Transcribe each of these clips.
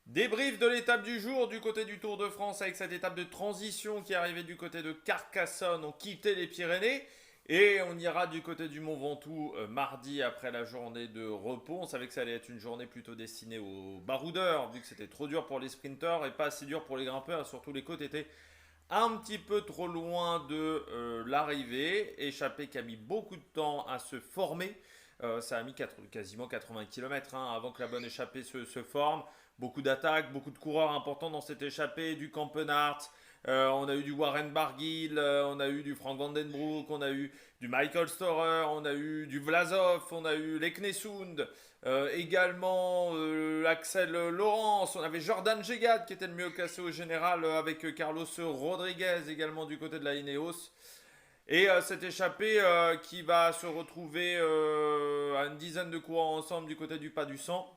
Débrief de l'étape du jour du côté du Tour de France avec cette étape de transition qui est arrivée du côté de Carcassonne. On quittait les Pyrénées et on ira du côté du Mont Ventoux mardi après la journée de repos. On savait que ça allait être une journée plutôt destinée aux baroudeurs vu que c'était trop dur pour les sprinteurs et pas assez dur pour les grimpeurs. Et surtout les côtes étaient un petit peu trop loin de l'arrivée. Échappée qui a mis beaucoup de temps à se former. Ça a mis quasiment 80 km avant que la bonne échappée se forme. Beaucoup d'attaques, beaucoup de coureurs importants dans cette échappée, du Campenart, on a eu du Warren Barguil, on a eu du Frank Vandenbroek, on a eu du Michael Storer, on a eu du Vlasov, on a eu Leknesund, également Axel Laurence, on avait Jordan Gegad qui était le mieux classé au général avec Carlos Rodriguez également du côté de la Ineos. Et cette échappée qui va se retrouver à une dizaine de coureurs ensemble du côté du Pas du Sang.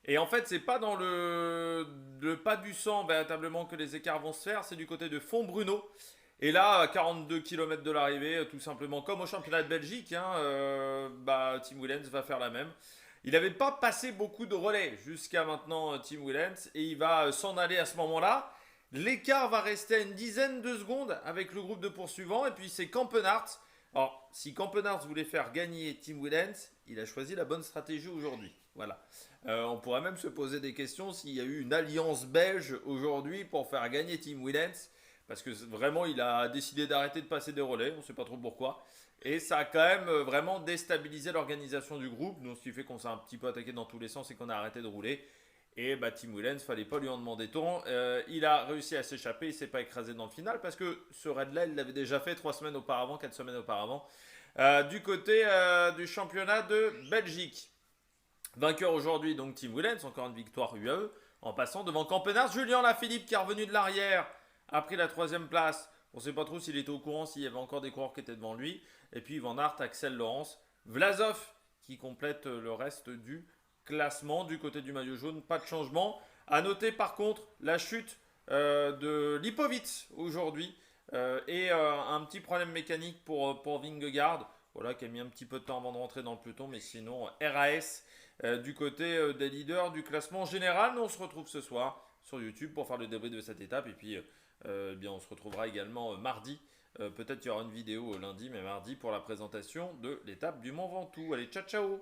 Et en fait, c'est pas dans le pas du sang véritablement que les écarts vont se faire, c'est du côté de Fontbruno. Et là, à 42 km de l'arrivée, tout simplement comme au championnat de Belgique, Tim Willems va faire la même. Il n'avait pas passé beaucoup de relais jusqu'à maintenant, Tim Willems, et il va s'en aller à ce moment-là. L'écart va rester à une dizaine de secondes avec le groupe de poursuivants, et puis c'est Campenart. Alors, si Campenart voulait faire gagner Tim Willems, il a choisi la bonne stratégie aujourd'hui. Voilà. On pourrait même se poser des questions s'il y a eu une alliance belge aujourd'hui pour faire gagner Tim Willems. Parce que vraiment, il a décidé d'arrêter de passer des relais. On ne sait pas trop pourquoi. Et ça a quand même vraiment déstabilisé l'organisation du groupe. Donc, ce qui fait qu'on s'est un petit peu attaqué dans tous les sens et qu'on a arrêté de rouler. Et Tim Willems, fallait pas lui en demander tant. Il a réussi à s'échapper. Il s'est pas écrasé dans le final. Parce que ce raid-là, il l'avait déjà fait 3 semaines auparavant, 4 semaines auparavant. Du côté du championnat de Belgique. Vainqueur aujourd'hui, donc Tim Willems, encore une victoire UAE, en passant devant Campenard. Julien Lafilippe qui est revenu de l'arrière, a pris la troisième place. On ne sait pas trop s'il était au courant, s'il y avait encore des coureurs qui étaient devant lui. Et puis Van Aert, Axel Laurence, Vlasov qui complète le reste du classement du côté du maillot jaune. Pas de changement. À noter par contre la chute de Lipovic aujourd'hui et un petit problème mécanique pour Vingegaard. Voilà, qui a mis un petit peu de temps avant de rentrer dans le peloton, mais sinon RAS du côté des leaders du classement général. On se retrouve ce soir sur YouTube pour faire le débrief de cette étape. Et puis, bien, on se retrouvera également mardi. Peut-être qu'il y aura une vidéo lundi, mais mardi pour la présentation de l'étape du Mont Ventoux. Allez, ciao, ciao!